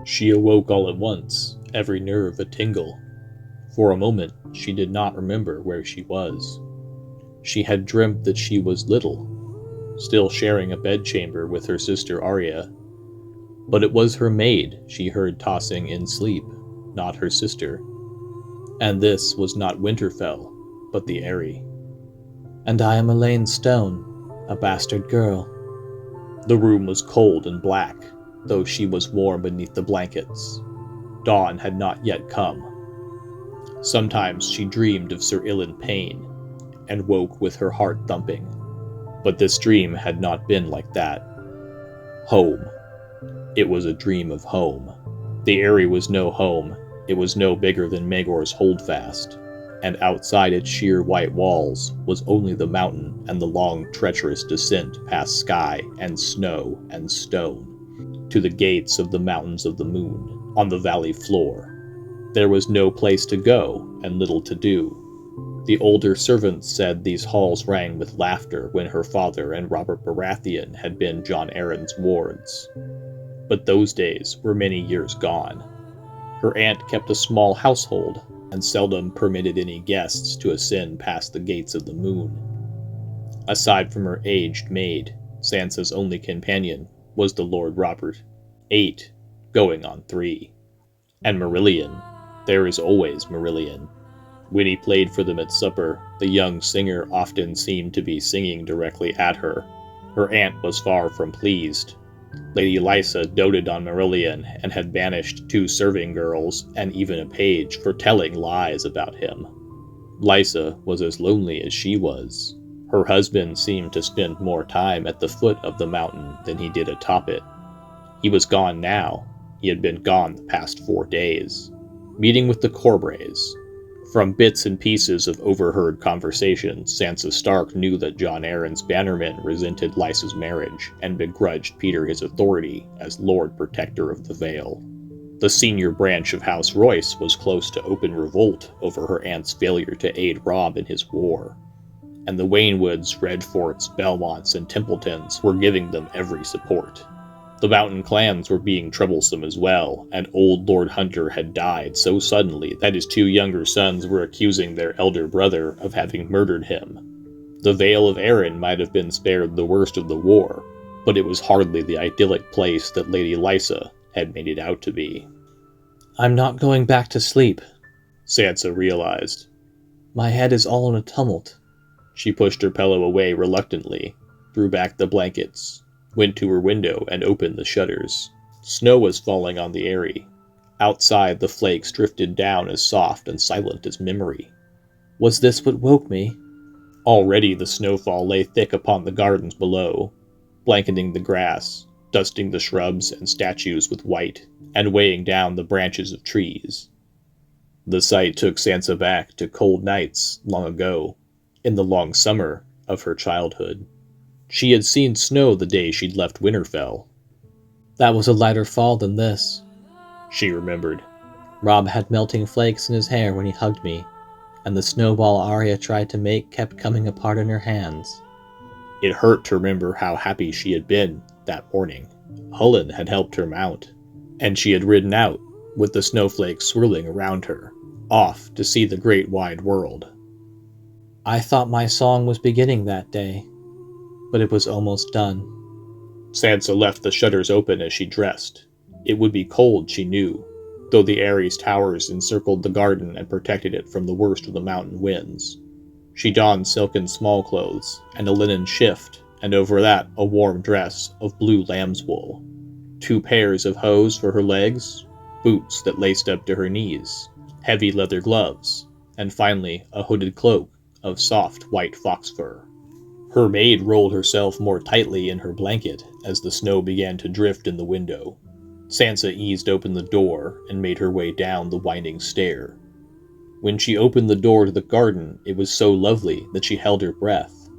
She awoke all at once, every nerve a tingle. For a moment she did not remember where she was. She had dreamt that she was little, still sharing a bedchamber with her sister Arya. But it was her maid she heard tossing in sleep, not her sister. And this was not Winterfell, but the Eyrie. And I am Elaine Stone, a bastard girl. The room was cold and black, though she was warm beneath the blankets. Dawn had not yet come. Sometimes she dreamed of Sir Ilyn Payne, and woke with her heart thumping. But this dream had not been like that. Home. It was a dream of home. The Eyrie was no home. It was no bigger than Maegor's Holdfast, and outside its sheer white walls was only the mountain and the long, treacherous descent past sky and snow and stone, to the gates of the Mountains of the Moon, on the valley floor. There was no place to go, and little to do. The older servants said these halls rang with laughter when her father and Robert Baratheon had been Jon Arryn's wards. But those days were many years gone. Her aunt kept a small household, and seldom permitted any guests to ascend past the gates of the moon. Aside from her aged maid, Sansa's only companion was the Lord Robert, 8, going on 3. And Marillion. There is always Marillion. When he played for them at supper, the young singer often seemed to be singing directly at her. Her aunt was far from pleased. Lady Lysa doted on Marillion and had banished 2 serving girls and even a page for telling lies about him. Lysa was as lonely as she was. Her husband seemed to spend more time at the foot of the mountain than he did atop it. He was gone now. He had been gone the past 4 days, meeting with the Corbrays. From bits and pieces of overheard conversations, Sansa Stark knew that Jon Arryn's bannermen resented Lysa's marriage and begrudged Peter his authority as Lord Protector of the Vale. The senior branch of House Royce was close to open revolt over her aunt's failure to aid Robb in his war. And the Waynwoods, Redforts, Belmonts, and Templetons were giving them every support. The mountain clans were being troublesome as well, and old Lord Hunter had died so suddenly that his 2 younger sons were accusing their elder brother of having murdered him. The Vale of Arryn might have been spared the worst of the war, but it was hardly the idyllic place that Lady Lysa had made it out to be. I'm not going back to sleep, Sansa realized. My head is all in a tumult. She pushed her pillow away reluctantly, threw back the blankets, went to her window and opened the shutters. Snow was falling on the Eyrie. Outside, the flakes drifted down as soft and silent as memory. Was this what woke me? Already the snowfall lay thick upon the gardens below, blanketing the grass, dusting the shrubs and statues with white, and weighing down the branches of trees. The sight took Sansa back to cold nights long ago, in the long summer of her childhood. She had seen snow the day she'd left Winterfell. That was a lighter fall than this, she remembered. Robb had melting flakes in his hair when he hugged me, and the snowball Arya tried to make kept coming apart in her hands. It hurt to remember how happy she had been that morning. Hullen had helped her mount, and she had ridden out, with the snowflakes swirling around her, off to see the great wide world. I thought my song was beginning that day, but it was almost done. Sansa left the shutters open as she dressed. It would be cold, she knew, though the Eyries' towers encircled the garden and protected it from the worst of the mountain winds. She donned silken smallclothes and a linen shift, and over that a warm dress of blue lamb's wool. 2 pairs of hose for her legs, boots that laced up to her knees, heavy leather gloves, and finally a hooded cloak of soft white fox fur. Her maid rolled herself more tightly in her blanket as the snow began to drift in the window. Sansa eased open the door and made her way down the winding stair. When she opened the door to the garden, it was so lovely that she held her breath,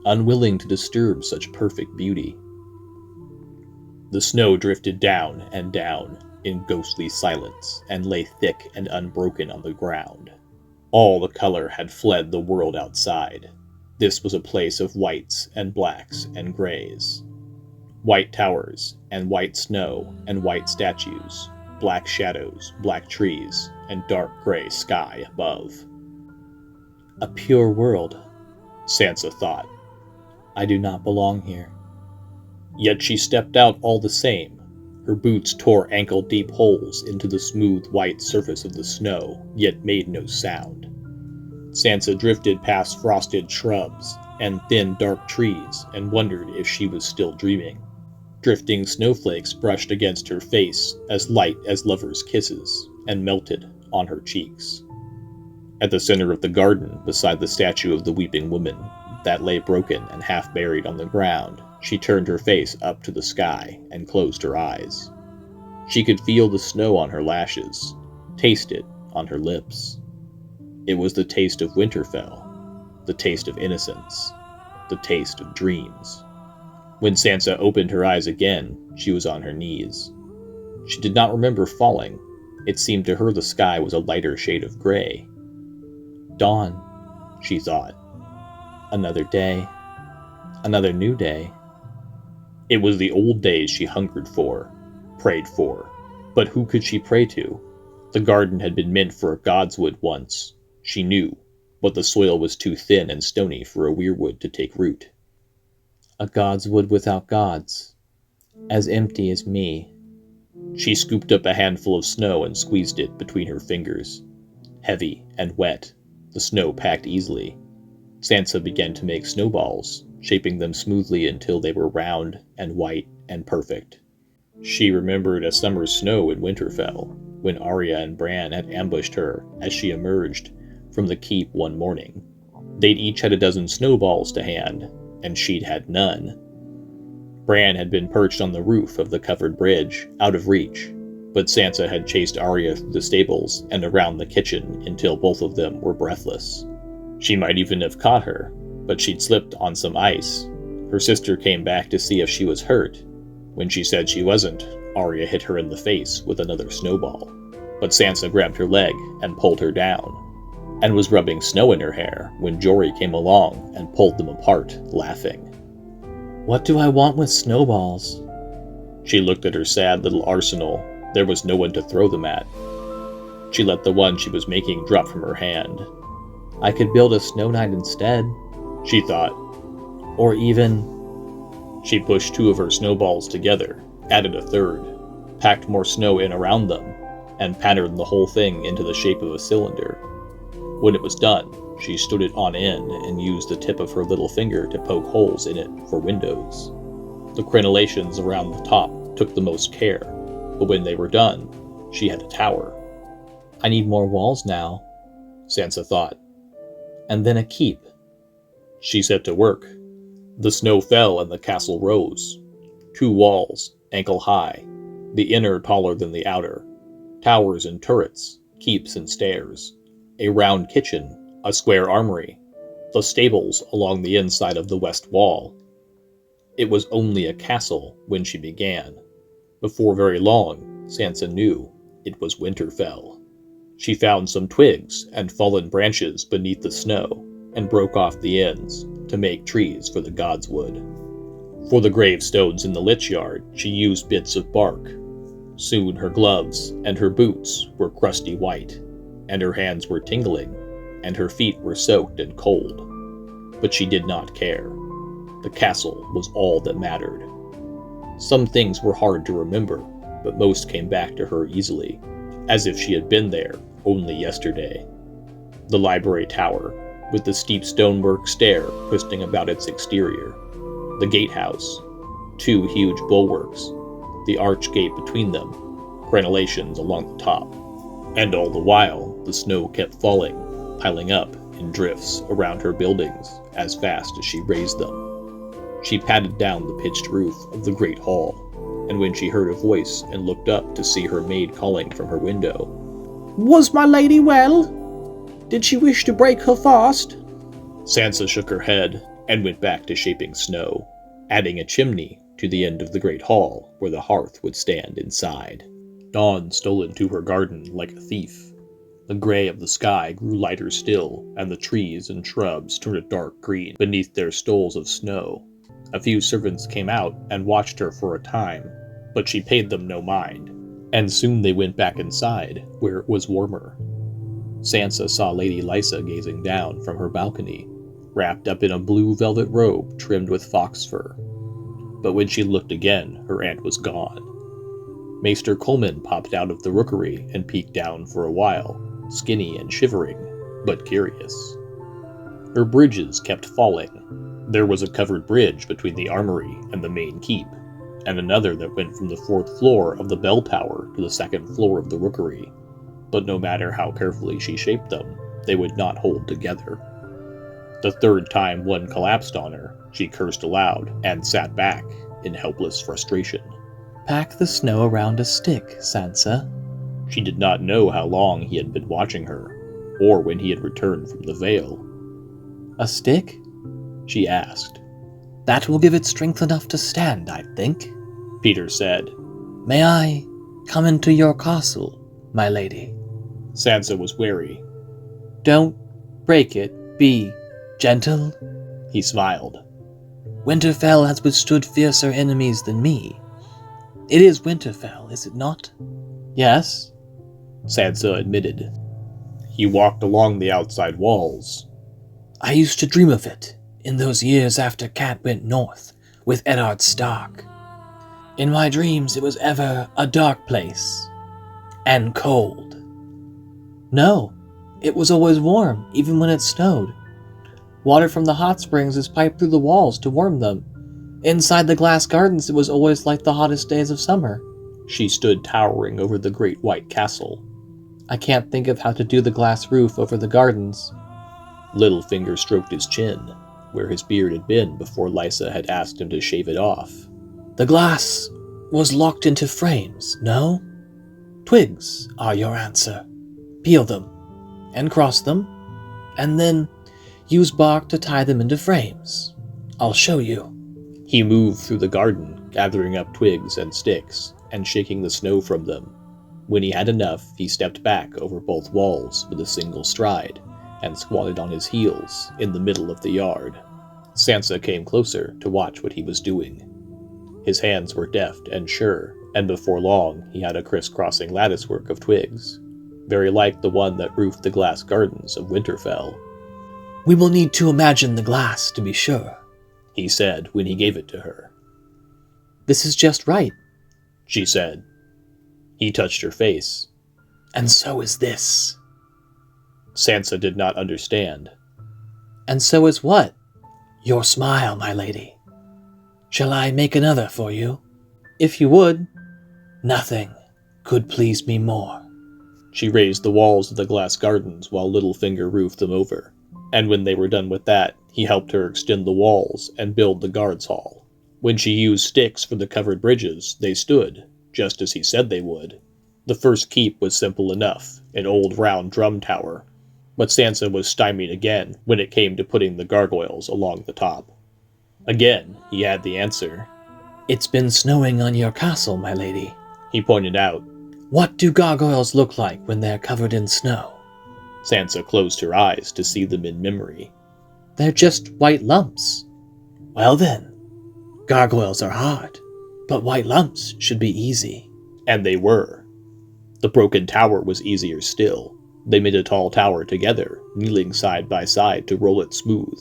unwilling to disturb such perfect beauty. The snow drifted down and down in ghostly silence and lay thick and unbroken on the ground. All the color had fled the world outside. This was a place of whites and blacks and grays. White towers and white snow and white statues, black shadows, black trees, and dark gray sky above. A pure world, Sansa thought. I do not belong here. Yet she stepped out all the same. Her boots tore ankle-deep holes into the smooth white surface of the snow, yet made no sound. Sansa drifted past frosted shrubs and thin dark trees and wondered if she was still dreaming. Drifting snowflakes brushed against her face as light as lovers' kisses and melted on her cheeks. At the center of the garden, beside the statue of the weeping woman that lay broken and half buried on the ground, she turned her face up to the sky and closed her eyes. She could feel the snow on her lashes, taste it on her lips. It was the taste of Winterfell, the taste of innocence, the taste of dreams. When Sansa opened her eyes again, she was on her knees. She did not remember falling. It seemed to her the sky was a lighter shade of gray. Dawn, she thought. Another day, another new day. It was the old days she hungered for, prayed for. But who could she pray to? The garden had been meant for a godswood once, she knew, but the soil was too thin and stony for a weirwood to take root. A godswood without gods, as empty as me. She scooped up a handful of snow and squeezed it between her fingers. Heavy and wet, the snow packed easily. Sansa began to make snowballs, shaping them smoothly until they were round and white and perfect. She remembered a summer's snow in Winterfell, when Arya and Bran had ambushed her as she emerged from the keep one morning. They'd each had a dozen snowballs to hand, and she'd had none. Bran had been perched on the roof of the covered bridge, out of reach, but Sansa had chased Arya through the stables and around the kitchen until both of them were breathless. She might even have caught her, but she'd slipped on some ice. Her sister came back to see if she was hurt. When she said she wasn't, Arya hit her in the face with another snowball. But Sansa grabbed her leg and pulled her down, and was rubbing snow in her hair when Jory came along and pulled them apart, laughing. What do I want with snowballs? She looked at her sad little arsenal. There was no one to throw them at. She let the one she was making drop from her hand. I could build a snow knight instead, she thought. Or even... She pushed two of her snowballs together, added a third, packed more snow in around them, and patterned the whole thing into the shape of a cylinder. When it was done, she stood it on end and used the tip of her little finger to poke holes in it for windows. The crenellations around the top took the most care, but when they were done, she had a tower. I need more walls now, Sansa thought. And then a keep. She set to work. The snow fell and the castle rose. 2 walls, ankle high, the inner taller than the outer. Towers and turrets, keeps and stairs. A round kitchen, a square armory. The stables along the inside of the west wall. It was only a castle when she began. Before very long, Sansa knew it was Winterfell. She found some twigs and fallen branches beneath the snow and broke off the ends to make trees for the godswood. For the gravestones in the lich yard, she used bits of bark. Soon her gloves and her boots were crusty white, and her hands were tingling, and her feet were soaked and cold. But she did not care. The castle was all that mattered. Some things were hard to remember, but most came back to her easily, as if she had been there only yesterday. The library tower, with the steep stonework stair twisting about its exterior. The gatehouse, 2 huge bulwarks, the arch gate between them, crenellations along the top. And all the while, the snow kept falling, piling up in drifts around her buildings as fast as she raised them. She patted down the pitched roof of the great hall, and when she heard a voice and looked up to see her maid calling from her window, "Was my lady well? Did she wish to break her fast?" Sansa shook her head and went back to shaping snow, adding a chimney to the end of the great hall where the hearth would stand inside. Dawn stole into her garden like a thief. The gray of the sky grew lighter still, and the trees and shrubs turned a dark green beneath their stoles of snow. A few servants came out and watched her for a time, but she paid them no mind, And soon they went back inside, where it was warmer. Sansa saw Lady Lysa gazing down from her balcony, wrapped up in a blue velvet robe trimmed with fox fur. But when she looked again, her aunt was gone. Maester Coleman popped out of the rookery and peeked down for a while, skinny and shivering, but curious. Her bridges kept falling. There was a covered bridge between the armory and the main keep, and another that went from the 4th floor of the bell tower to the 2nd floor of the rookery. But no matter how carefully she shaped them, they would not hold together. The 3rd time one collapsed on her, she cursed aloud and sat back in helpless frustration. Pack the snow around a stick, Sansa. She did not know how long he had been watching her, or when he had returned from the Vale. A stick? She asked. That will give it strength enough to stand, I think, Peter said. May I come into your castle, my lady? Sansa was wary. Don't break it. Be gentle. He smiled. Winterfell has withstood fiercer enemies than me. It is Winterfell, is it not? Yes, Sansa admitted. He walked along the outside walls. I used to dream of it in those years after Cat went north with Eddard Stark. In my dreams, it was ever a dark place and cold. No, it was always warm, even when it snowed. Water from the hot springs is piped through the walls to warm them. Inside the glass gardens, it was always like the hottest days of summer. She stood towering over the great white castle. I can't think of how to do the glass roof over the gardens. Littlefinger stroked his chin, where his beard had been before Lysa had asked him to shave it off. The glass was locked into frames, no? Twigs are your answer. Peel them, and cross them, and then use bark to tie them into frames. I'll show you. He moved through the garden, gathering up twigs and sticks, and shaking the snow from them. When he had enough, he stepped back over both walls with a single stride, and squatted on his heels in the middle of the yard. Sansa came closer to watch what he was doing. His hands were deft and sure, and before long he had a crisscrossing latticework of twigs, very like the one that roofed the glass gardens of Winterfell. We will need to imagine the glass, to be sure, he said when he gave it to her. This is just right, she said. He touched her face. And so is this. Sansa did not understand. And so is what? Your smile, my lady. Shall I make another for you? If you would. Nothing could please me more. She raised the walls of the glass gardens while Littlefinger roofed them over, and when they were done with that, he helped her extend the walls and build the guards' hall. When she used sticks for the covered bridges, they stood, just as he said they would. The first keep was simple enough, an old round drum tower, but Sansa was stymied again when it came to putting the gargoyles along the top. Again, he had the answer. It's been snowing on your castle, my lady, he pointed out. What do gargoyles look like when they're covered in snow? Sansa closed her eyes to see them in memory. They're just white lumps. Well then, gargoyles are hard, but white lumps should be easy. And they were. The broken tower was easier still. They made a tall tower together, kneeling side by side to roll it smooth.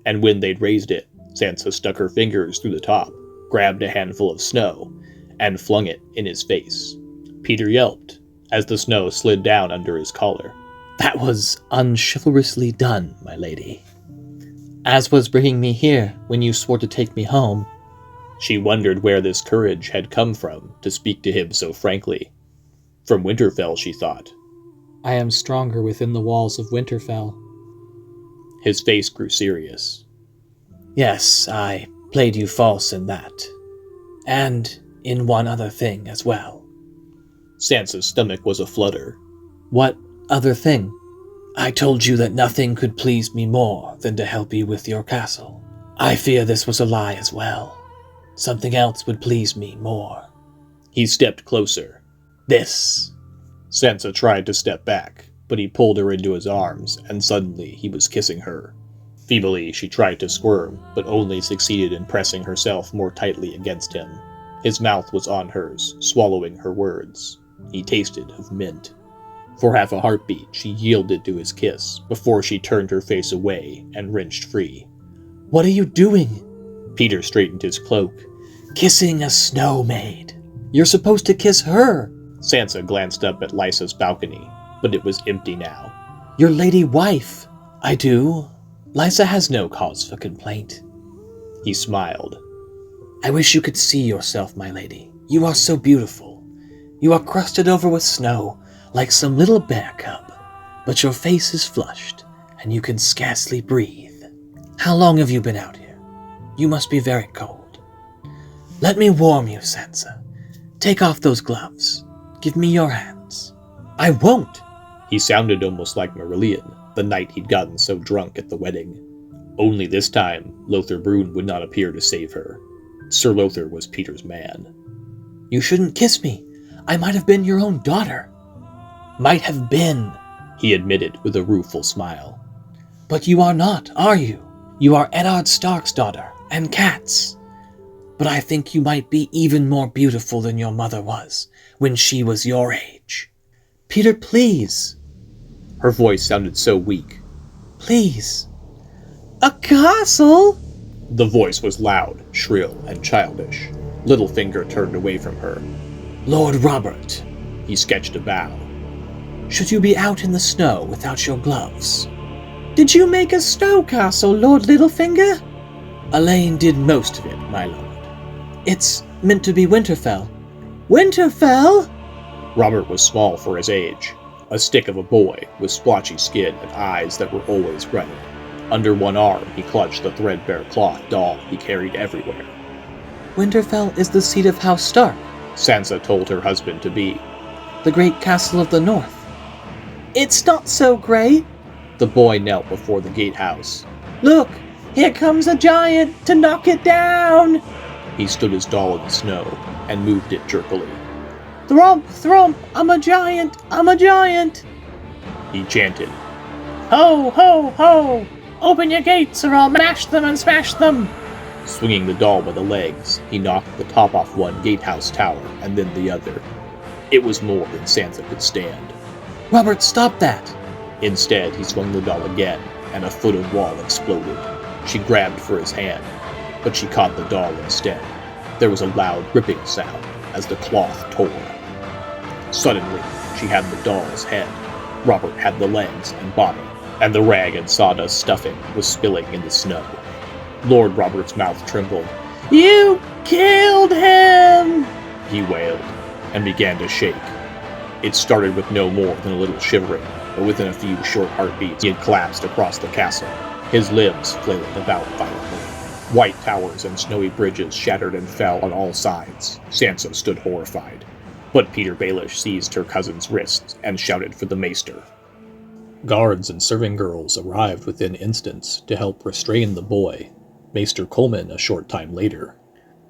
And when they'd raised it, Sansa stuck her fingers through the top, grabbed a handful of snow, and flung it in his face. Peter yelped as the snow slid down under his collar. That was unchivalrously done, my lady. As was bringing me here when you swore to take me home. She wondered where this courage had come from to speak to him so frankly. From Winterfell, she thought. I am stronger within the walls of Winterfell. His face grew serious. Yes, I played you false in that. And in one other thing as well. Sansa's stomach was aflutter. What other thing? I told you that nothing could please me more than to help you with your castle. I fear this was a lie as well. Something else would please me more. He stepped closer. This. Sansa tried to step back, but he pulled her into his arms, and suddenly he was kissing her. Feebly, she tried to squirm, but only succeeded in pressing herself more tightly against him. His mouth was on hers, swallowing her words. He tasted of mint. For half a heartbeat, she yielded to his kiss before she turned her face away and wrenched free. What are you doing? Peter straightened his cloak. Kissing a snow maid. You're supposed to kiss her. Sansa glanced up at Lysa's balcony, but it was empty now. Your lady wife. I do. Lysa has no cause for complaint. He smiled. I wish you could see yourself, my lady. You are so beautiful. You are crusted over with snow, like some little bear cub, but your face is flushed, and you can scarcely breathe. How long have you been out here? You must be very cold. Let me warm you, Sansa. Take off those gloves. Give me your hands. I won't! He sounded almost like Marillion, the night he'd gotten so drunk at the wedding. Only this time, Lothar Brune would not appear to save her. Sir Lothar was Peter's man. You shouldn't kiss me. I might have been your own daughter. Might have been, he admitted with a rueful smile. But you are not, are you? You are Eddard Stark's daughter, and Cat's. But I think you might be even more beautiful than your mother was, when she was your age. Peter, please. Her voice sounded so weak. Please. A castle? The voice was loud, shrill, and childish. Littlefinger turned away from her. Lord Robert. He sketched a bow. Should you be out in the snow without your gloves? Did you make a snow castle, Lord Littlefinger? Elaine did most of it, my lord. It's meant to be Winterfell. Winterfell? Robert was small for his age, a stick of a boy with splotchy skin and eyes that were always running. Under one arm, he clutched the threadbare cloth doll he carried everywhere. Winterfell is the seat of House Stark, Sansa told her husband-to-be. The great castle of the north. It's not so great. The boy knelt before the gatehouse. Look, here comes a giant to knock it down. He stood his doll in the snow and moved it jerkily. Thrump, thrump, I'm a giant, I'm a giant. He chanted. Ho, ho, ho! Open your gates or I'll mash them and smash them! Swinging the doll by the legs, he knocked the top off one gatehouse tower and then the other. It was more than Sansa could stand. Robert, stop that! Instead, he swung the doll again, and a foot of wall exploded. She grabbed for his hand, but she caught the doll instead. There was a loud ripping sound as the cloth tore. Suddenly, she had the doll's head. Robert had the legs and body, and the rag and sawdust stuffing was spilling in the snow. Lord Robert's mouth trembled. You killed him! He wailed, and began to shake. It started with no more than a little shivering, but within a few short heartbeats he had collapsed across the castle, his limbs flailing about violently. White towers and snowy bridges shattered and fell on all sides. Sansa stood horrified, but Peter Baelish seized her cousin's wrists and shouted for the maester. Guards and serving girls arrived within instants to help restrain the boy, Maester Coleman a short time later.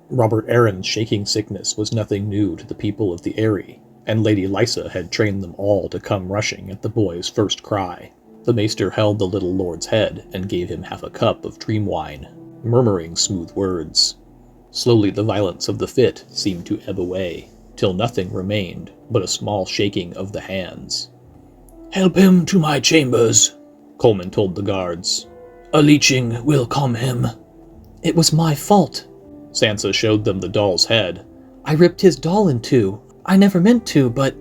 Robert Arryn's shaking sickness was nothing new to the people of the Eyrie, and Lady Lysa had trained them all to come rushing at the boy's first cry. The maester held the little lord's head and gave him half a cup of dream wine, murmuring smooth words. Slowly the violence of the fit seemed to ebb away, till nothing remained but a small shaking of the hands. Help him to my chambers, Coleman told the guards. A leeching will calm him. It was my fault. Sansa showed them the doll's head. I ripped his doll in two. I never meant to, but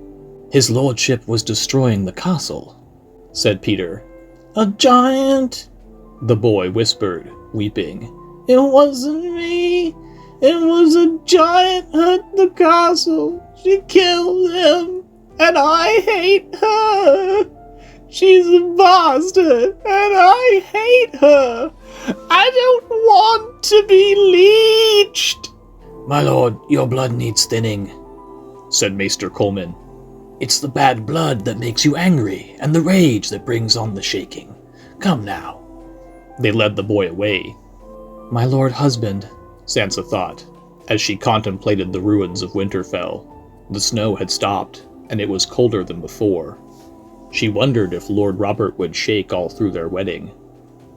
his lordship was destroying the castle, said Peter. A giant, the boy whispered, weeping. It wasn't me. It was a giant at the castle. She killed him, and I hate her. She's a bastard, and I hate her. I don't want to be leeched. My lord, your blood needs thinning, said Maester Coleman. It's the bad blood that makes you angry, and the rage that brings on the shaking. Come now. They led the boy away. My lord husband, Sansa thought, as she contemplated the ruins of Winterfell. The snow had stopped, and it was colder than before. She wondered if Lord Robert would shake all through their wedding.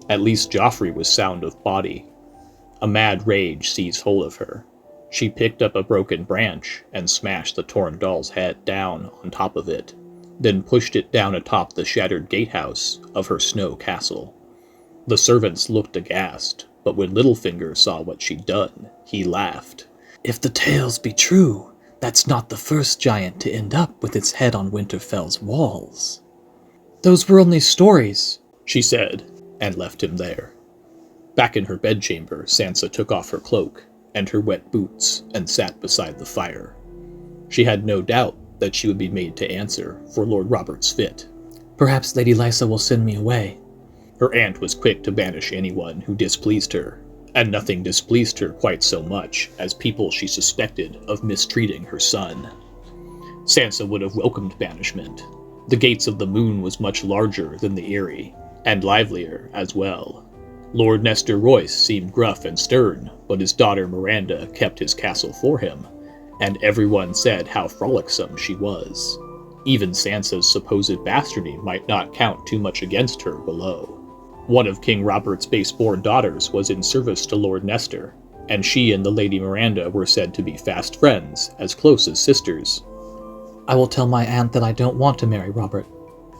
At least Joffrey was sound of body. A mad rage seized hold of her. She picked up a broken branch and smashed the torn doll's head down on top of it, then pushed it down atop the shattered gatehouse of her snow castle. The servants looked aghast, but when Littlefinger saw what she'd done, he laughed. If the tales be true, that's not the first giant to end up with its head on Winterfell's walls. Those were only stories, she said, and left him there. Back in her bedchamber, Sansa took off her cloak and her wet boots and sat beside the fire. She had no doubt that she would be made to answer for Lord Robert's fit. Perhaps Lady Lysa will send me away. Her aunt was quick to banish anyone who displeased her, and nothing displeased her quite so much as people she suspected of mistreating her son. Sansa would have welcomed banishment. The Gates of the Moon was much larger than the Eyrie, and livelier as well. Lord Nestor Royce seemed gruff and stern, but his daughter Miranda kept his castle for him, and everyone said how frolicsome she was. Even Sansa's supposed bastardy might not count too much against her below. One of King Robert's base-born daughters was in service to Lord Nestor, and she and the Lady Miranda were said to be fast friends, as close as sisters. I will tell my aunt that I don't want to marry Robert.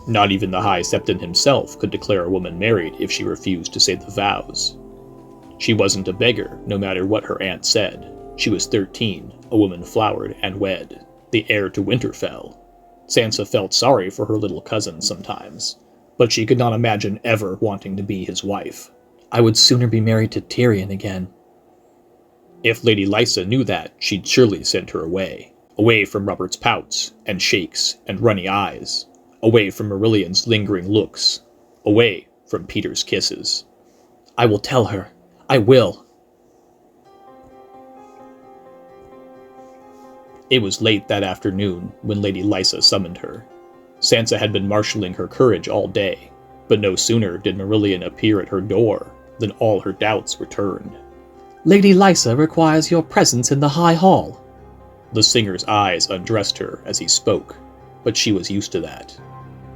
Not even the High Septon himself could declare a woman married if she refused to say the vows. She wasn't a beggar, no matter what her aunt said. She was 13, a woman flowered and wed, the heir to Winterfell. Sansa felt sorry for her little cousin sometimes, but she could not imagine ever wanting to be his wife. I would sooner be married to Tyrion again. If Lady Lysa knew that, she'd surely send her away from Robert's pouts and shakes and runny eyes, away from Marillion's lingering looks, away from Peter's kisses. I will tell her. I will. It was late that afternoon when Lady Lysa summoned her. Sansa had been marshalling her courage all day, but no sooner did Marillion appear at her door than all her doubts returned. Lady Lysa requires your presence in the High Hall. The singer's eyes undressed her as he spoke, but she was used to that.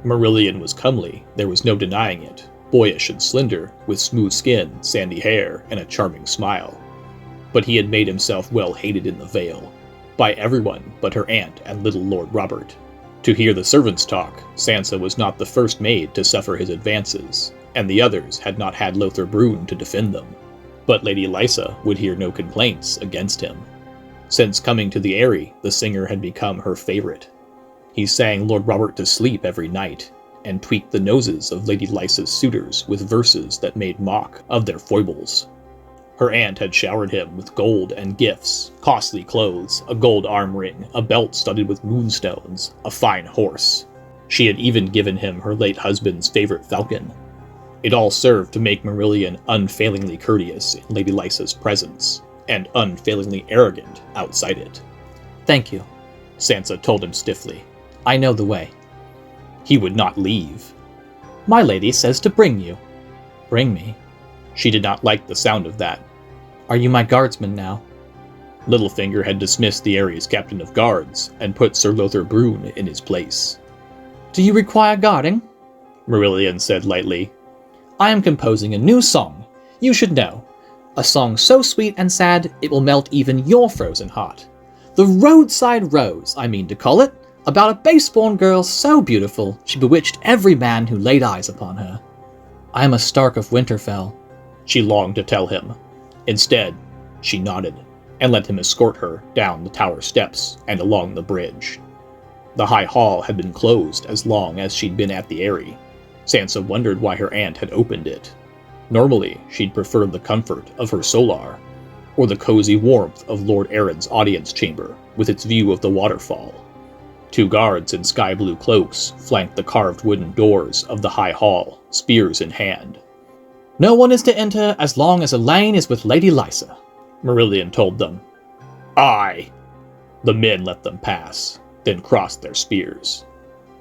Marillion was comely, there was no denying it, boyish and slender, with smooth skin, sandy hair, and a charming smile. But he had made himself well hated in the Vale, by everyone but her aunt and little Lord Robert. To hear the servants talk, Sansa was not the first maid to suffer his advances, and the others had not had Lothar Brune to defend them. But Lady Lysa would hear no complaints against him. Since coming to the Eyrie, the singer had become her favorite. He sang Lord Robert to sleep every night, and tweaked the noses of Lady Lysa's suitors with verses that made mock of their foibles. Her aunt had showered him with gold and gifts, costly clothes, a gold arm ring, a belt studded with moonstones, a fine horse. She had even given him her late husband's favorite falcon. It all served to make Marillion unfailingly courteous in Lady Lysa's presence, and unfailingly arrogant outside it. Thank you, Sansa told him stiffly. I know the way. He would not leave. My lady says to bring you. Bring me? She did not like the sound of that. Are you my guardsman now? Littlefinger had dismissed the Aerie's captain of guards and put Sir Lothar Brune in his place. Do you require guarding? Marillion said lightly. I am composing a new song. You should know. A song so sweet and sad it will melt even your frozen heart. The Roadside Rose, I mean to call it, about a base-born girl so beautiful she bewitched every man who laid eyes upon her. I am a Stark of Winterfell. She longed to tell him. Instead, she nodded, and let him escort her down the tower steps and along the bridge. The High Hall had been closed as long as she'd been at the Eyrie. Sansa wondered why her aunt had opened it. Normally, she'd preferred the comfort of her solar, or the cozy warmth of Lord Aaron's audience chamber with its view of the waterfall. 2 guards in sky-blue cloaks flanked the carved wooden doors of the High Hall, spears in hand. No one is to enter as long as Elaine is with Lady Lysa, Marillion told them. Aye! The men let them pass, then crossed their spears.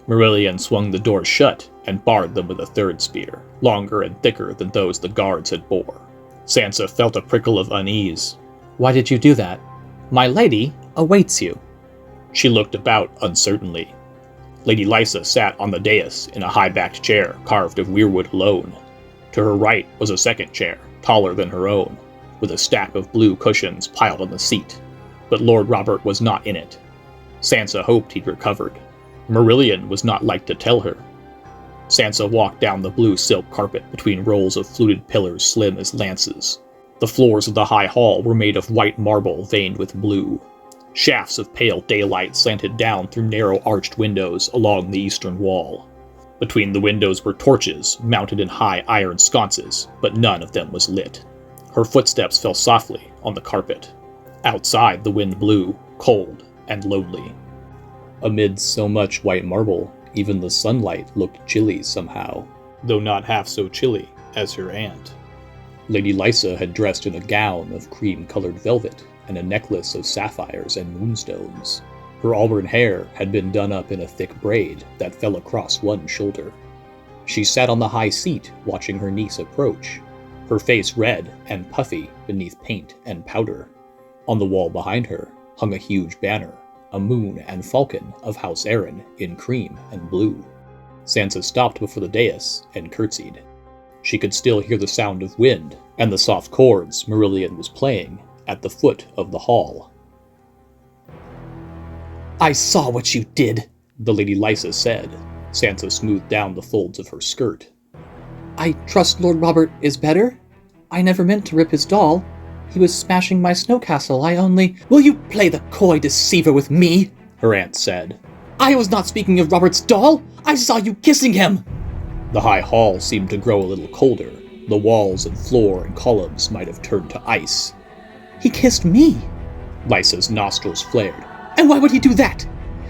Marillion swung the doors shut and barred them with a 3rd spear, longer and thicker than those the guards had bore. Sansa felt a prickle of unease. Why did you do that? My lady awaits you. She looked about uncertainly. Lady Lysa sat on the dais in a high-backed chair carved of weirwood alone. To her right was a second chair, taller than her own, with a stack of blue cushions piled on the seat. but Lord Robert was not in it. Sansa hoped he'd recovered. Marillion was not like to tell her. Sansa walked down the blue silk carpet between rows of fluted pillars slim as lances. The floors of the high hall were made of white marble veined with blue. Shafts of pale daylight slanted down through narrow arched windows along the eastern wall. Between the windows were torches mounted in high iron sconces, but none of them was lit. Her footsteps fell softly on the carpet. Outside the wind blew, cold and lonely. Amid so much white marble, even the sunlight looked chilly somehow, though not half so chilly as her aunt. Lady Lysa had dressed in a gown of cream-colored velvet and a necklace of sapphires and moonstones. Her auburn hair had been done up in a thick braid that fell across one shoulder. She sat on the high seat watching her niece approach, her face red and puffy beneath paint and powder. On the wall behind her hung a huge banner, a moon and falcon of House Eyrie in cream and blue. Sansa stopped before the dais and curtsied. She could still hear the sound of wind and the soft chords Marillion was playing at the foot of the hall. "I saw what you did," the Lady Lysa said. Sansa smoothed down the folds of her skirt. "I trust Lord Robert is better? I never meant to rip his doll. He was smashing my snow castle. I only—" "Will you play the coy deceiver with me?" her aunt said. "I was not speaking of Robert's doll. I saw you kissing him." The high hall seemed to grow a little colder. The walls and floor and columns might have turned to ice. "He kissed me." Lysa's nostrils flared. "And why would he do that?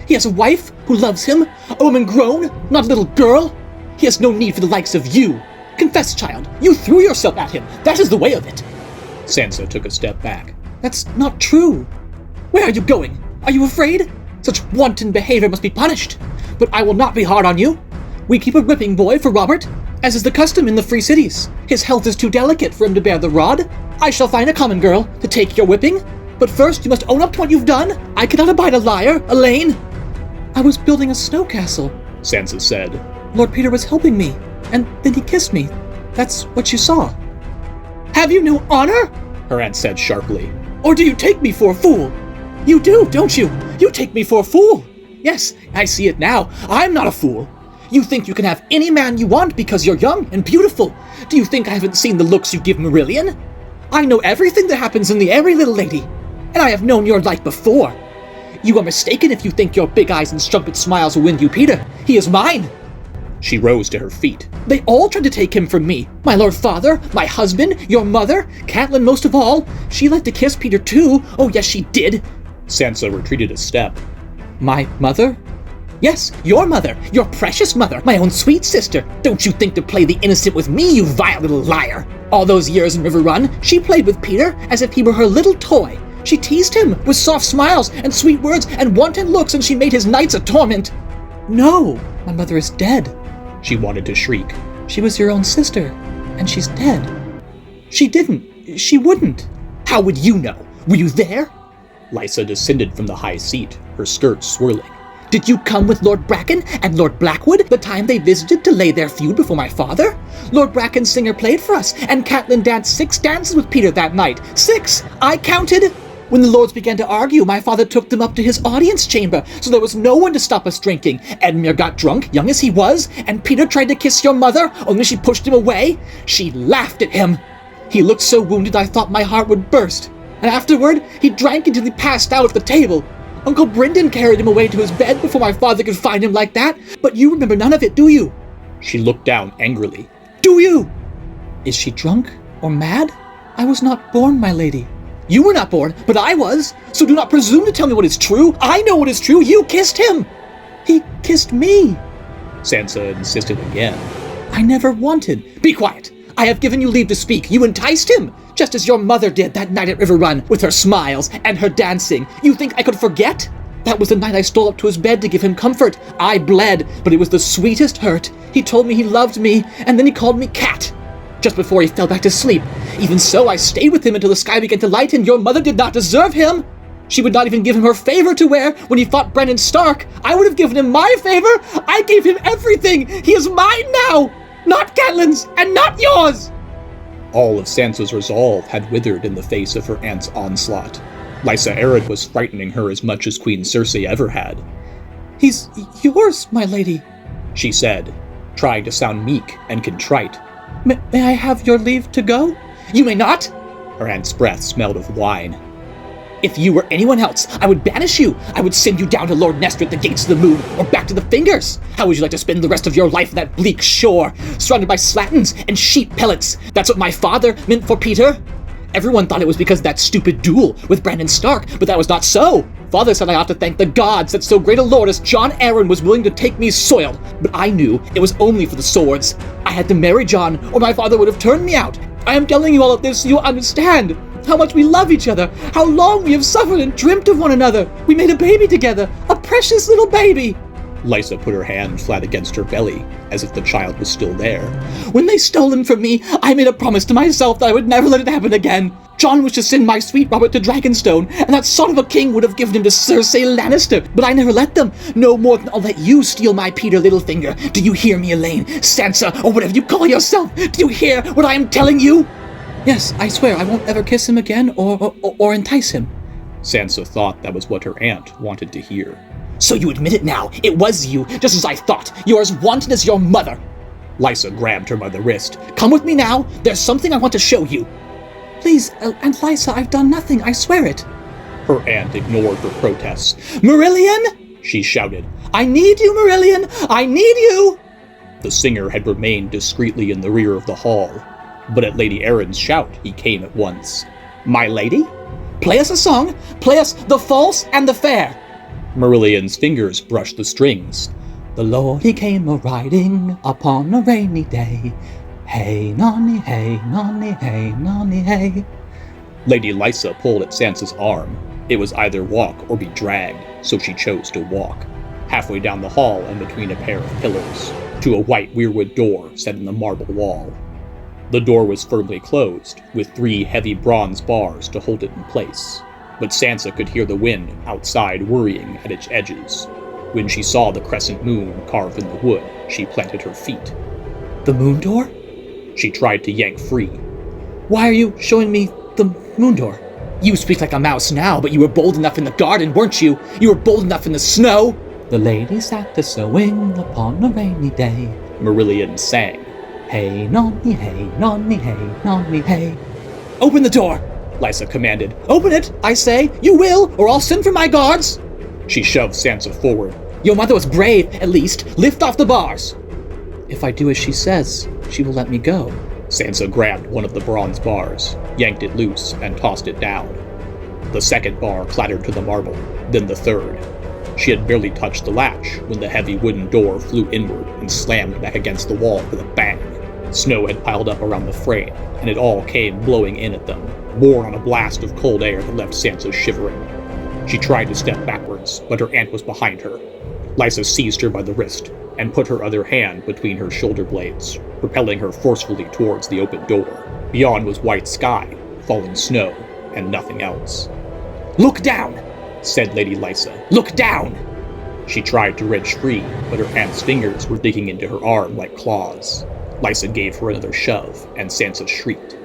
He has a wife who loves him, a woman grown, not a little girl. He has no need for the likes of you. Confess, child, you threw yourself at him. That is the way of it." Sansa took a step back. "That's not true. Where are you going? Are you afraid? Such wanton behavior must be punished. But I will not be hard on you. We keep a whipping boy for Robert, as is the custom in the free cities. His health is too delicate for him to bear the rod. I shall find a common girl to take your whipping. But first you must own up to what you've done. I cannot abide a liar, Elaine." "I was building a snow castle," Sansa said. "Lord Peter was helping me, and then he kissed me. That's what you saw." "Have you no honor?" her aunt said sharply. "Or do you take me for a fool? You do, don't you? You take me for a fool. Yes, I see it now. I'm not a fool. You think you can have any man you want because you're young and beautiful. Do you think I haven't seen the looks you give Marillion? I know everything that happens in the Eyrie, little lady, and I have known your like before. You are mistaken if you think your big eyes and strumpet smiles will win you Peter. He is mine." She rose to her feet. "They all tried to take him from me. My lord father, my husband, your mother, Catelyn most of all. She liked to kiss Peter too. Oh yes, she did." Sansa retreated a step. "My mother? Yes, your mother, your precious mother, my own sweet sister. Don't you think to play the innocent with me, you vile little liar. All those years in River Run, she played with Peter as if he were her little toy. She teased him with soft smiles and sweet words and wanton looks, and she made his nights a torment. No, my mother is dead." She wanted to shriek. "She was your own sister, and she's dead." "She didn't. She wouldn't." "How would you know? Were you there?" Lysa descended from the high seat, her skirt swirling. "Did you come with Lord Bracken and Lord Blackwood the time they visited to lay their feud before my father? Lord Bracken's singer played for us, and Catelyn danced 6 dances with Peter that night. 6! I counted! When the lords began to argue, my father took them up to his audience chamber, so there was no one to stop us drinking. Edmure got drunk, young as he was, and Peter tried to kiss your mother, only she pushed him away. She laughed at him. He looked so wounded I thought my heart would burst. And afterward, he drank until he passed out at the table. Uncle Brendan carried him away to his bed before my father could find him like that. But you remember none of it, do you?" She looked down angrily. "Do you?" "Is she drunk or mad? I was not born, my lady." "You were not born, but I was. So do not presume to tell me what is true. I know what is true. You kissed him." "He kissed me," Sansa insisted again. "I never wanted." "Be quiet. I have given you leave to speak. You enticed him, just as your mother did that night at River Run, with her smiles and her dancing. You think I could forget? That was the night I stole up to his bed to give him comfort. I bled, but it was the sweetest hurt. He told me he loved me, and then he called me Cat, just before he fell back to sleep. Even so, I stayed with him until the sky began to lighten. Your mother did not deserve him. She would not even give him her favor to wear when he fought Brennan Stark. I would have given him my favor. I gave him everything. He is mine now, not Catelyn's, and not yours." All of Sansa's resolve had withered in the face of her aunt's onslaught. Lysa Arryn was frightening her as much as Queen Cersei ever had. "He's yours, my lady," she said, trying to sound meek and contrite. May I have your leave to go?" "You may not!" Her aunt's breath smelled of wine. "If you were anyone else, I would banish you. I would send you down to Lord Nestor at the gates of the moon, or back to the Fingers. How would you like to spend the rest of your life on that bleak shore, surrounded by slatons and sheep pellets? That's what my father meant for Peter. Everyone thought it was because of that stupid duel with Brandon Stark, but that was not so. Father said I ought to thank the gods that so great a lord as Jon Arryn was willing to take me soil, but I knew it was only for the swords. I had to marry Jon, or my father would have turned me out. I am telling you all of this so you'll understand how much we love each other, how long we have suffered and dreamt of one another. We made a baby together, a precious little baby." Lysa put her hand flat against her belly, as if the child was still there. "When they stole him from me, I made a promise to myself that I would never let it happen again. Jon was to send my sweet Robert to Dragonstone, and that son of a king would have given him to Cersei Lannister, but I never let them, no more than I'll let you steal my Peter Littlefinger. Do you hear me, Elaine? Sansa, or whatever you call yourself? Do you hear what I am telling you?" "Yes, I swear I won't ever kiss him again or entice him." Sansa thought that was what her aunt wanted to hear. "So you admit it now. It was you, just as I thought. You're as wanton as your mother." Lysa grabbed her by the wrist. "Come with me now. There's something I want to show you." "Please, Aunt Lysa, I've done nothing, I swear it." Her aunt ignored her protests. "Marillion!" she shouted. "I need you, Marillion! I need you!" The singer had remained discreetly in the rear of the hall, but at Lady Arryn's shout, he came at once. "My lady? Play us a song. Play us The False and the Fair." Marillion's fingers brushed the strings. "The Lord he came a-riding upon a rainy day. Hey, nonny, hey, nonny, hey, nonny, hey." Lady Lysa pulled at Sansa's arm. It was either walk or be dragged, so she chose to walk. Halfway down the hall and between a pair of pillars, to a white weirwood door set in the marble wall. The door was firmly closed, with 3 heavy bronze bars to hold it in place, but Sansa could hear the wind outside worrying at its edges. When she saw the crescent moon carved in the wood, she planted her feet. "The moon door?" She tried to yank free. "Why are you showing me the moon door?" "You speak like a mouse now, but you were bold enough in the garden, weren't you? You were bold enough in the snow." "The lady sat a-sewing upon a rainy day." Marillion sang. "Hey, nonny, hey, nonny, hey, nonny, hey." "Open the door," Lysa commanded. "Open it, I say. You will, or I'll send for my guards." She shoved Sansa forward. "Your mother was brave, at least. Lift off the bars." "If I do as she says, she will let me go." Sansa grabbed one of the bronze bars, yanked it loose, and tossed it down. The second bar clattered to the marble, then the third. She had barely touched the latch when the heavy wooden door flew inward and slammed back against the wall with a bang. Snow had piled up around the frame, and it all came blowing in at them, borne on a blast of cold air that left Sansa shivering. She tried to step backwards, but her aunt was behind her. Lysa seized her by the wrist and put her other hand between her shoulder blades, propelling her forcefully towards the open door. Beyond was white sky, falling snow, and nothing else. "Look down," said Lady Lysa. "Look down." She tried to wrench free, but her aunt's fingers were digging into her arm like claws. Lysa gave her another shove, and Sansa shrieked.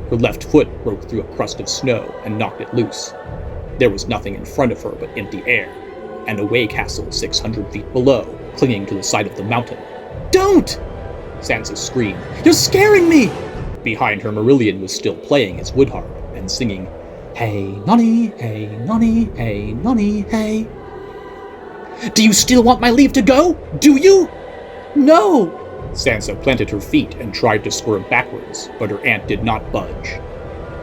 Her left foot broke through a crust of snow and knocked it loose. There was nothing in front of her but empty air, and a way castle 600 feet below, clinging to the side of the mountain. "Don't!" Sansa screamed. "You're scaring me!" Behind her, Marillion was still playing his wood harp and singing, "Hey, nonny, hey, nonny, hey, nonny, hey." "Do you still want my leave to go? Do you?" "No!" Sansa planted her feet and tried to swerve backwards, but her aunt did not budge.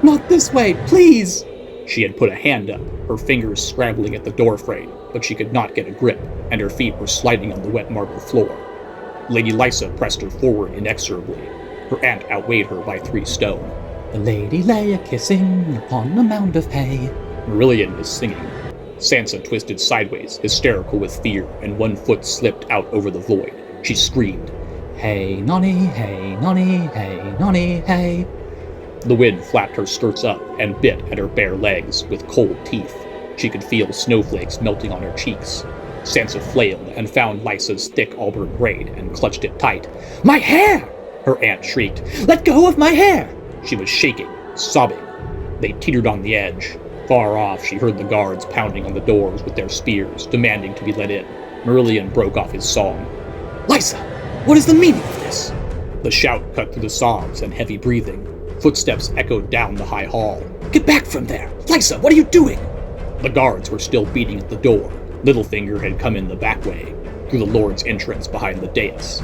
"Not this way, please!" She had put a hand up, her fingers scrabbling at the doorframe, but she could not get a grip, and her feet were sliding on the wet marble floor. Lady Lysa pressed her forward inexorably. Her aunt outweighed her by 3 stone. "The lady lay a-kissing upon a mound of hay." Marillion was singing. Sansa twisted sideways, hysterical with fear, and one foot slipped out over the void. She screamed. "Hey, nonny, hey, nonny, hey, nonny, hey." The wind flapped her skirts up and bit at her bare legs with cold teeth. She could feel snowflakes melting on her cheeks. Sansa flailed and found Lysa's thick auburn braid and clutched it tight. "My hair!" her aunt shrieked. "Let go of my hair!" She was shaking, sobbing. They teetered on the edge. Far off, she heard the guards pounding on the doors with their spears, demanding to be let in. Merillion broke off his song. Lysa, what is the meaning of this? The shout cut through the sobs and heavy breathing. Footsteps echoed down the high hall. Get back from there! Lysa, what are you doing? The guards were still beating at the door. Littlefinger had come in the back way, through the Lord's entrance behind the dais.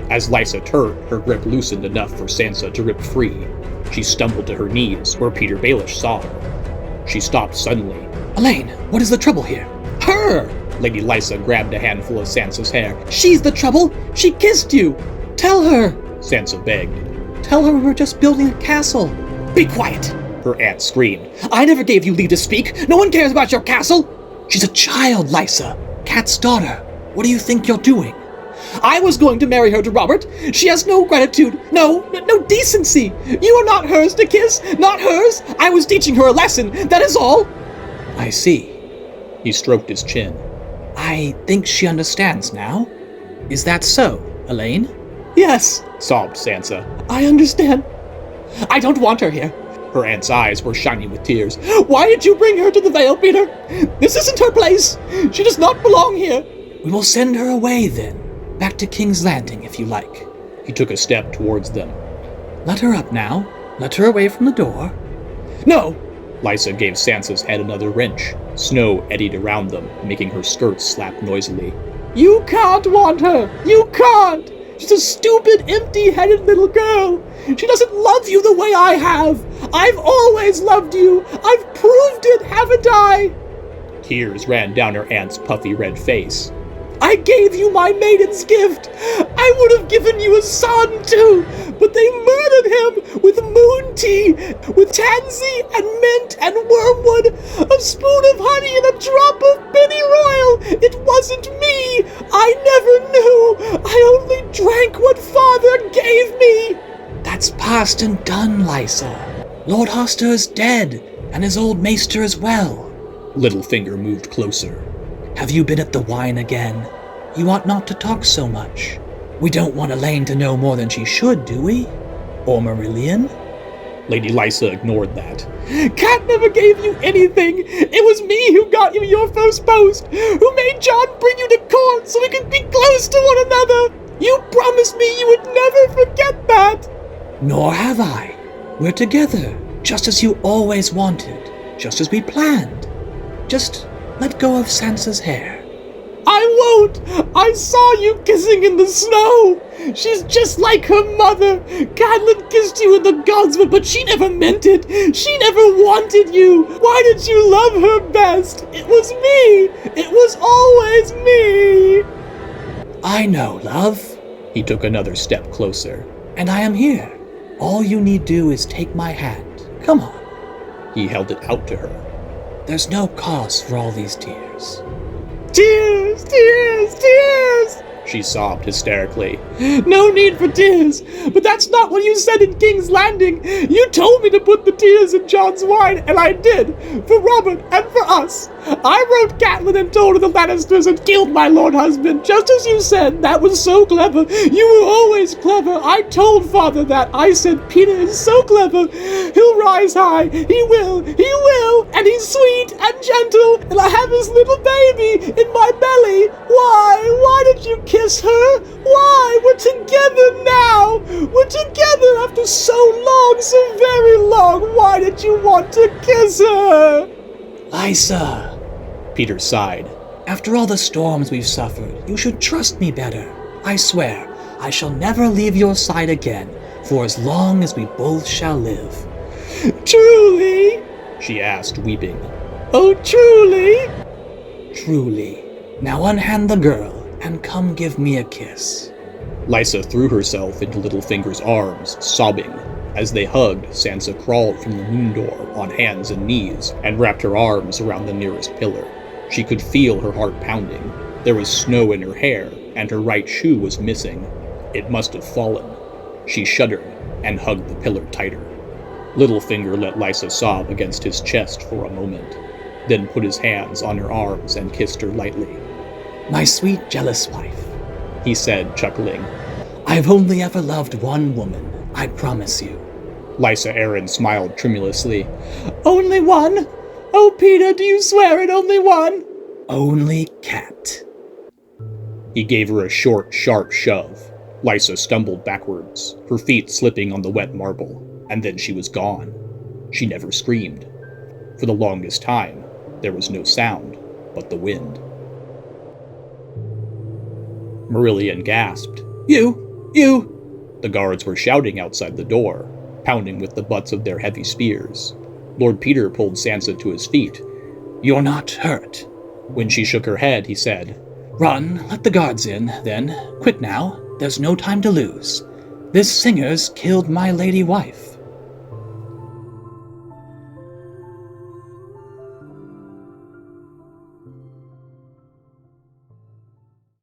As Lysa turned, her grip loosened enough for Sansa to rip free. She stumbled to her knees, where Peter Baelish saw her. She stopped suddenly. Elaine, what is the trouble here? Her! Lady Lysa grabbed a handful of Sansa's hair. She's the trouble! She kissed you! Tell her! Sansa begged. Tell her we were just building a castle. Be quiet! Her aunt screamed. I never gave you leave to speak. No one cares about your castle. She's a child, Lysa. Cat's daughter. What do you think you're doing? I was going to marry her to Robert. She has no gratitude, no decency. You are not hers to kiss, not hers. I was teaching her a lesson, that is all. I see. He stroked his chin. I think she understands now. Is that so, Elaine? Yes, sobbed Sansa. I understand. I don't want her here. Her aunt's eyes were shiny with tears. Why did you bring her to the Vale, Peter? This isn't her place. She does not belong here. We will send her away, then. Back to King's Landing, if you like. He took a step towards them. Let her up now. Let her away from the door. No! Lysa gave Sansa's head another wrench. Snow eddied around them, making her skirts slap noisily. You can't want her! You can't! She's a stupid, empty-headed little girl. She doesn't love you the way I have. I've always loved you. I've proved it, haven't I? Tears ran down her aunt's puffy red face. I gave you my maiden's gift. I would have given you a son too, but they murdered him with moon tea, with tansy and mint and wormwood, a spoon of honey and a drop of pennyroyal. It wasn't me. I never knew. I only drank what father gave me. That's past and done, Lysa. Lord Hoster is dead, and his old maester as well. Littlefinger moved closer. Have you been at the wine again? You ought not to talk so much. We don't want Elaine to know more than she should, do we? Or Merillion? Lady Lysa ignored that. Cat never gave you anything. It was me who got you your first post, who made John bring you to court so we could be close to one another. You promised me you would never forget that. Nor have I. We're together, just as you always wanted, just as we planned. Just let go of Sansa's hair. I won't! I saw you kissing in the snow! She's just like her mother! Catelyn kissed you in the Godswood, but she never meant it! She never wanted you! Why did you love her best? It was me! It was always me! I know, love. He took another step closer. And I am here. All you need do is take my hand. Come on. He held it out to her. There's no cause for all these tears. Tears! Tears! Tears! She sobbed hysterically. No need for tears, but that's not what you said in King's Landing. You told me to put the tears in John's wine, and I did, for Robert and for us. I wrote Catelyn and told her the Lannisters had killed my lord husband, just as you said. That was so clever. You were always clever. I told father that. I said, Peter is so clever. He'll rise high. He will, and he's sweet and gentle, and I have his little baby in my belly. Why did you kiss her? Why? We're together now. We're together after so long, so very long. Why did you want to kiss her? Lysa, Peter sighed. After all the storms we've suffered, you should trust me better. I swear, I shall never leave your side again, for as long as we both shall live. Truly? She asked, weeping. Oh, truly? Truly. Now unhand the girl, and come give me a kiss. Lysa threw herself into Littlefinger's arms, sobbing. As they hugged, Sansa crawled from the moon door on hands and knees and wrapped her arms around the nearest pillar. She could feel her heart pounding. There was snow in her hair, and her right shoe was missing. It must have fallen. She shuddered and hugged the pillar tighter. Littlefinger let Lysa sob against his chest for a moment, then put his hands on her arms and kissed her lightly. My sweet, jealous wife, he said, chuckling. I've only ever loved one woman, I promise you. Lysa Arryn smiled tremulously. Only one? Oh, Peter, do you swear it only one? Only cat. He gave her a short, sharp shove. Lysa stumbled backwards, her feet slipping on the wet marble, and then she was gone. She never screamed. For the longest time, there was no sound but the wind. Marillion gasped. You! The guards were shouting outside the door, pounding with the butts of their heavy spears. Lord Peter pulled Sansa to his feet. You're not hurt. When she shook her head, he said, Run, let the guards in, then. Quick now, there's no time to lose. This singer's killed my lady wife.